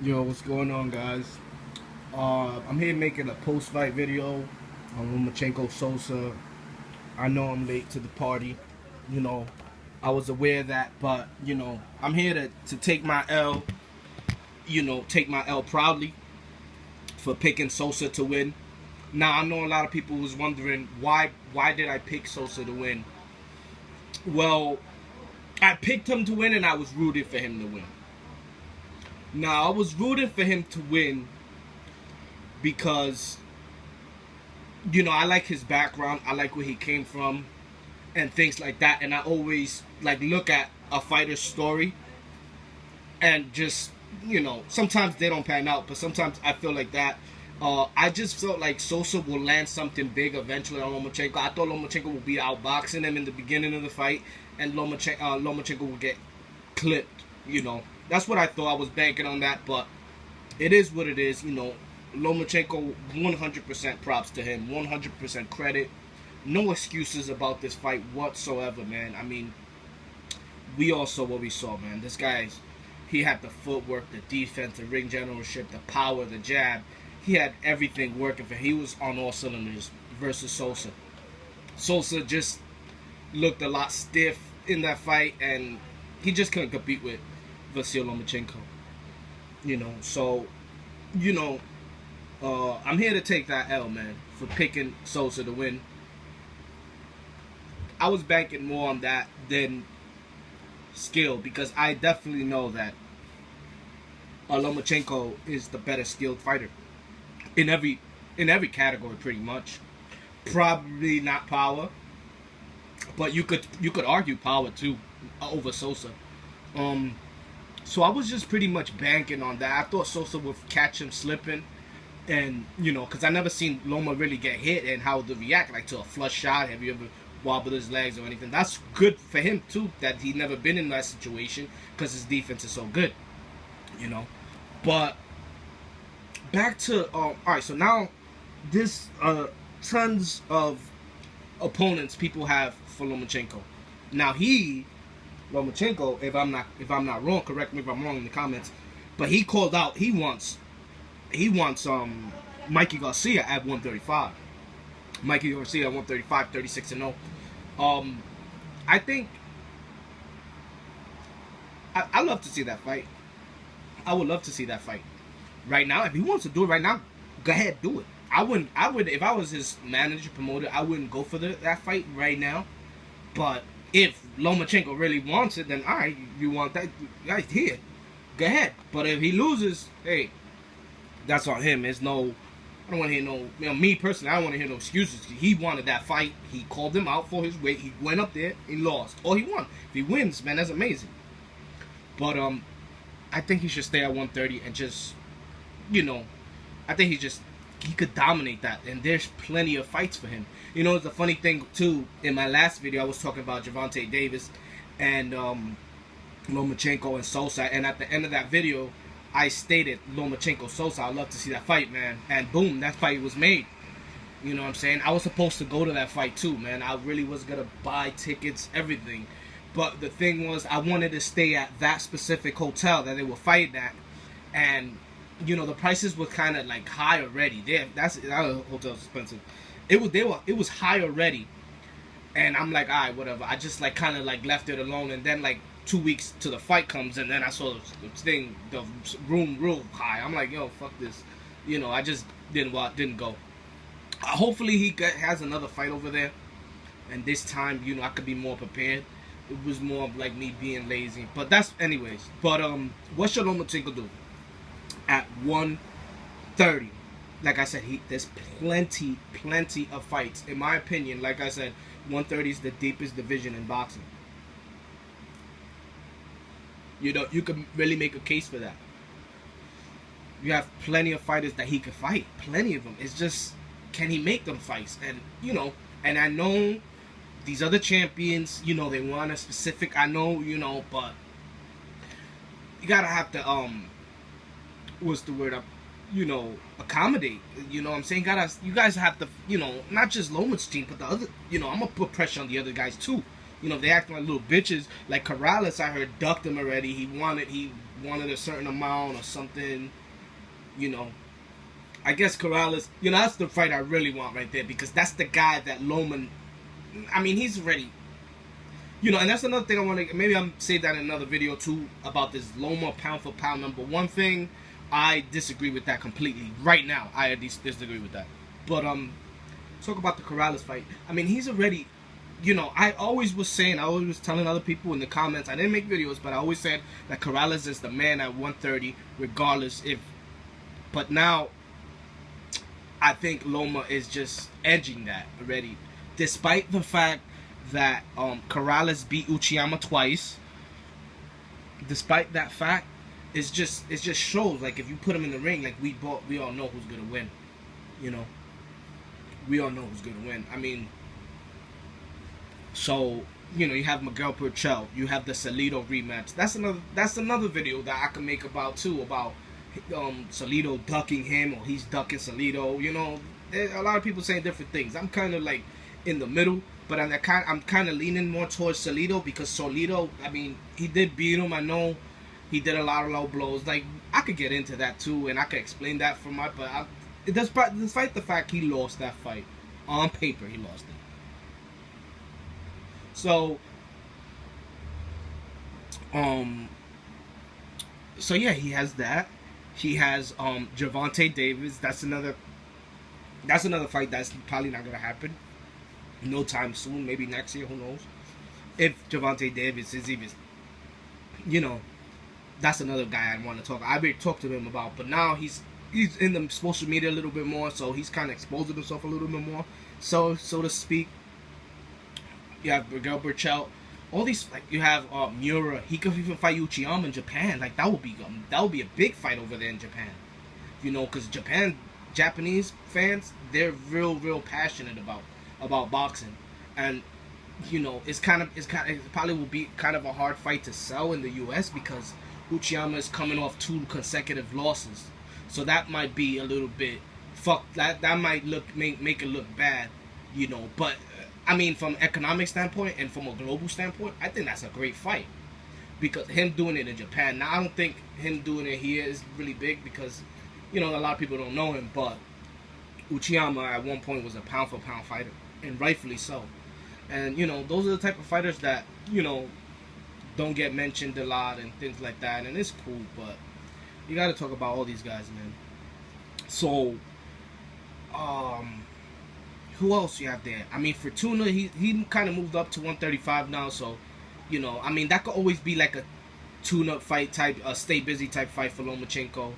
Yo, what's going on, guys? I'm here making a post-fight video on Lomachenko Sosa. I know I'm late to the party. You know, I was aware of that, but I'm here to take my L. Take my L proudly for picking Sosa to win. Now I know a lot of people was wondering why did I pick Sosa to win? Well, I picked him to win, and I was rooting for him to win. Now I was rooting for him to win because I like his background, I like where he came from and things like that, and I always like look at a fighter's story and just sometimes they don't pan out, but sometimes I feel like that. I just felt like Sosa will land something big eventually on Lomachenko. I thought Lomachenko would be outboxing him in the beginning of the fight, and Lomachenko would get clipped. That's what I thought. I was banking on that, but it is what it is. Lomachenko, 100% props to him, 100% credit. No excuses about this fight whatsoever, man. I mean, we all saw what we saw, man. This guy's, he had the footwork, the defense, the ring generalship, the power, the jab. He had everything working for him. He was on all cylinders versus Sosa. Sosa just looked a lot stiff in that fight, and he just couldn't compete with Vasyl Lomachenko. So, I'm here to take that L, man, for picking Sosa to win. I was banking more on that than skill, because I definitely know that Lomachenko is the better skilled fighter in every category, pretty much. Probably not power, but you could argue power too over Sosa. So I was just pretty much banking on that. I thought Sosa would catch him slipping, and because I never seen Loma really get hit and how to react, like to a flush shot. Have you ever wobbled his legs or anything? That's good for him too, that he never been in that situation, because his defense is so good. But back to all right. So now this tons of opponents people have for Lomachenko. Now Lomachenko, if I'm not wrong, correct me if I'm wrong in the comments, but he called out he wants Mikey Garcia at 135. Mikey Garcia at 135, 36-0. I think I love to see that fight. I would love to see that fight right now. If he wants to do it right now, go ahead, do it. I would if I was his manager, promoter, I wouldn't go for that fight right now. But if Lomachenko really wants it, then all right, you want that right here, go ahead. But if he loses, hey, that's on him. There's no, I don't want to hear no, me personally, I don't want to hear no excuses. He wanted that fight. He called him out for his weight. He went up there, he lost, or he won. If he wins, man, that's amazing. But I think he should stay at 130 and just, I think he could dominate that, and there's plenty of fights for him. It's a funny thing too. In my last video, I was talking about Gervonta Davis and Lomachenko and Sosa, and at the end of that video, I stated Lomachenko Sosa. I'd love to see that fight, man. And boom, that fight was made. You know what I'm saying? I was supposed to go to that fight too, man. I really was gonna buy tickets, everything. But the thing was, I wanted to stay at that specific hotel that they were fighting at, and the prices were kind of like high already. That hotel's expensive. It was high already, and I'm like, all right, whatever. I just like kind of like left it alone, and then like 2 weeks to the fight comes, and then I saw the room real high. I'm like, yo, fuck this. I just didn't go. Hopefully he has another fight over there, and this time, I could be more prepared. It was more of like me being lazy. But that's anyways. But what should Lomachenko do? At 130. Like I said, there's plenty of fights. In my opinion, like I said, 130 is the deepest division in boxing. You can really make a case for that. You have plenty of fighters that he could fight. Plenty of them. It's just, can he make them fights? And, and I know these other champions, they want a specific, I know, but you gotta have to, what's the word, accommodate. You know what I'm saying? You guys have to, not just Loma's team, but the other, I'm gonna put pressure on the other guys too. They acting like little bitches. Like Corrales, I heard, ducked him already. He wanted a certain amount or something, you know. I guess Corrales, you know, that's the fight I really want right there, because that's the guy that Loma, I mean, he's ready. You know, and that's another thing I want to, maybe I'll say that in another video too, about this Loma pound for pound #1 thing. I disagree with that completely. Right now, I at least disagree with that. But, talk about the Corrales fight. I mean, he's already, you know, I always was telling other people in the comments, I didn't make videos, but I always said that Corrales is the man at 130, regardless if, but now, I think Loma is just edging that already. Despite the fact that Corrales beat Uchiyama twice, despite that fact, it just shows, like, if you put him in the ring, like, we all know who's gonna win. You know, we all know who's gonna win. I mean, so, you know, you have Miguel Purcell, you have the Salido rematch. That's another video that I can make about too, about Salido ducking him, or he's ducking Salido. You know, a lot of people saying different things. I'm kind of like in the middle, but I'm kind of leaning more towards Salido, because Salido, I mean, he did beat him. I know he did a lot of low blows. Like, I could get into that too, and I could explain that for my, but despite the fact he lost that fight, on paper he lost it. So, so yeah, he has that. He has Gervonta Davis. That's another fight that's probably not gonna happen no time soon. Maybe next year, who knows? If Gervonta Davis is even, you know, that's another guy I want to talk. I already talked to him about, but now he's in the social media a little bit more, so he's kind of exposing himself a little bit more, so to speak. You have Miguel Purcell. All these, like, you have Miura. He could even fight Uchiyama in Japan. Like, that would be a big fight over there in Japan. You know, because Japanese fans, they're real passionate about boxing, and you know, it probably will be kind of a hard fight to sell in the U.S. because Uchiyama is coming off 2 consecutive losses, so that might be a little bit that might make it look bad, you know. But I mean, from an economic standpoint and from a global standpoint, I think that's a great fight, because him doing it in Japan. Now, I don't think him doing it here is really big, because, you know, a lot of people don't know him, but Uchiyama at one point was a pound for pound fighter, and rightfully so. And, you know, those are the type of fighters that, you know, don't get mentioned a lot and things like that, and it's cool, but you got to talk about all these guys, man. So, who else you have there? I mean, Fortuna, he kind of moved up to 135 now, so, you know, I mean, that could always be like a tune-up fight type, a stay busy type fight for Lomachenko.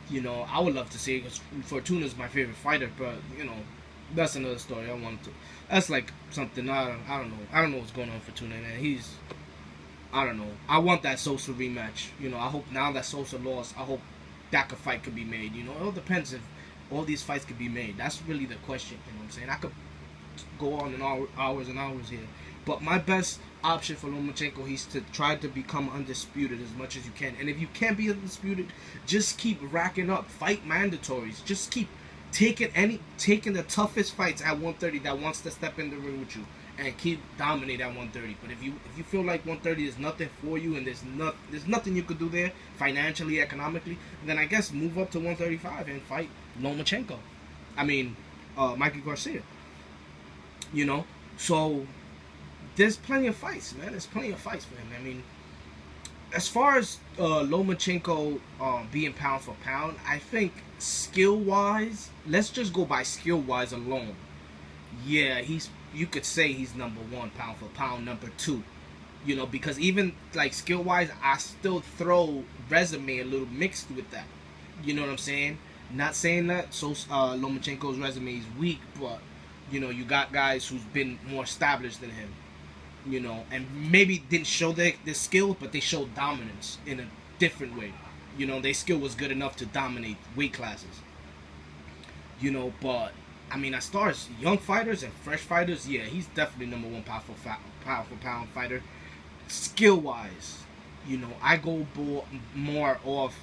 You know, I would love to see it, because Fortuna's my favorite fighter, but, you know, that's another story. That's like something, I don't know what's going on with Fortuna, man. I don't know. I want that Sosa rematch. You know, I hope now that Sosa lost, I hope that fight could be made. You know, it all depends if all these fights could be made. That's really the question. You know what I'm saying? I could go on and hours and hours here. But my best option for Lomachenko is to try to become undisputed as much as you can. And if you can't be undisputed, just keep racking up. Fight mandatories. Just keep taking the toughest fights at 130 that wants to step in the ring with you, and keep dominating at 130. But if you feel like 130 is nothing for you, and there's nothing you could do there financially, economically, then I guess move up to 135 and fight Lomachenko. I mean, Mikey Garcia. You know, so there's plenty of fights, man. There's plenty of fights for him. I mean, as far as Lomachenko being pound for pound, I think skill-wise, let's just go by skill-wise alone. Yeah, you could say he's #1 pound for pound, #2. You know, because even like skill-wise, I still throw resume a little mixed with that. You know what I'm saying? Not saying that Lomachenko's resume is weak, but you know, you got guys who's been more established than him. You know, and maybe didn't show their skill, but they showed dominance in a different way. You know, their skill was good enough to dominate weight classes. You know, but I mean, as far as young fighters and fresh fighters, yeah, he's definitely #1 pound for pound fighter. Skill-wise, you know, I go more off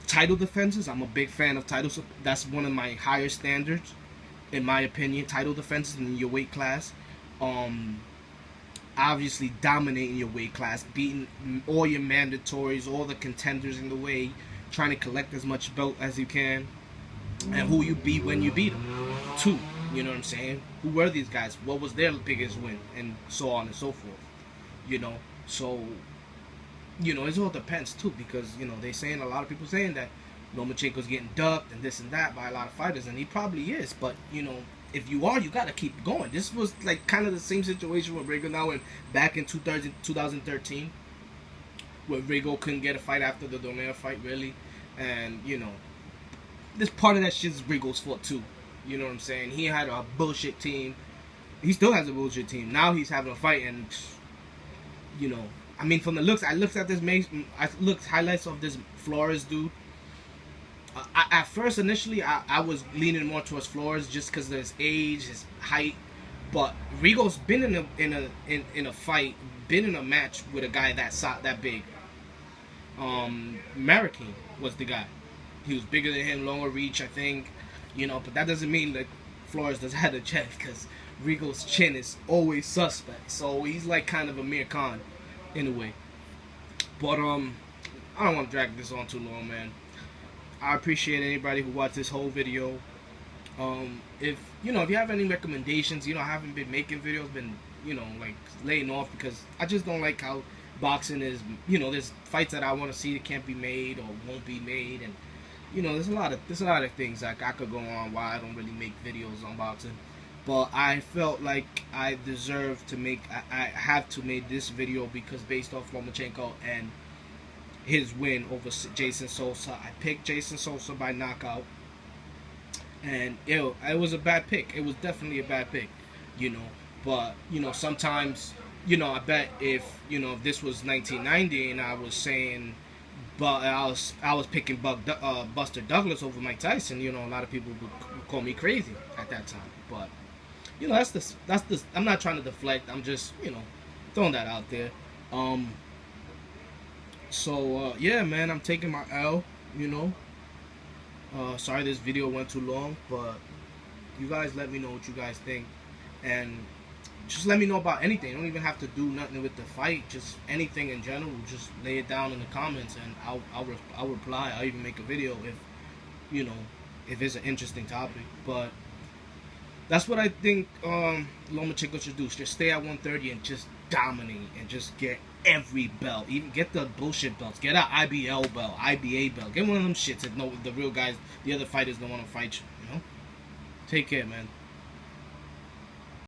title defenses. I'm a big fan of titles. That's one of my higher standards, in my opinion. Title defenses in your weight class. obviously dominating your weight class, beating all your mandatories, all the contenders in the way, trying to collect as much belt as you can, and who you beat when you beat them. Two, you know what I'm saying? Who were these guys? What was their biggest win? And so on and so forth. You know, so, you know, it all depends too, because, you know, a lot of people saying that Lomachenko's getting ducked and this and that by a lot of fighters, and he probably is, but, you know, if you are, you gotta keep going. This was like kind of the same situation with Rigo now, and back in 2013, where Rigo couldn't get a fight after the Donaire fight, really, and, you know, this part of that shit is Rigo's fault too. You know what I'm saying? He had a bullshit team. He still has a bullshit team. Now he's having a fight, and, you know, I mean, from the looks, I looked at this, I looked highlights of this Flores dude. At first, initially, I was leaning more towards Flores just because of his age, his height. But Rigo's been in a fight, been in a match with a guy that big. American was the guy. He was bigger than him, longer reach, I think. You know, but that doesn't mean that Flores doesn't have a chin, because Rigo's chin is always suspect. So he's like kind of a Mir Khan in a way. But I don't want to drag this on too long, man. I appreciate anybody who watched this whole video. If you have any recommendations, I haven't been making videos, been like laying off because I just don't like how boxing is. There's fights that I want to see that can't be made or won't be made, and there's a lot of things like I could go on why I don't really make videos on boxing. But I felt like I deserved to I have to make this video because based off Lomachenko and his win over Jason Sosa. I picked Jason Sosa by knockout, and it was a bad pick. It was definitely a bad pick, But sometimes, I bet if this was 1990 and I was saying, but I was picking Buster Douglas over Mike Tyson. A lot of people would call me crazy at that time. But that's the. I'm not trying to deflect. I'm just throwing that out there. So, yeah, man, I'm taking my L, Sorry this video went too long, but you guys let me know what you guys think. And just let me know about anything. You don't even have to do nothing with the fight. Just anything in general. Just lay it down in the comments, and I'll reply. I'll even make a video if it's an interesting topic. But that's what I think Lomachenko should do. Just stay at 130 and just dominate and just get every belt, even get the bullshit belts, get an IBL belt, IBA belt, get one of them shits if the real guys, the other fighters don't want to fight you, Take care, man.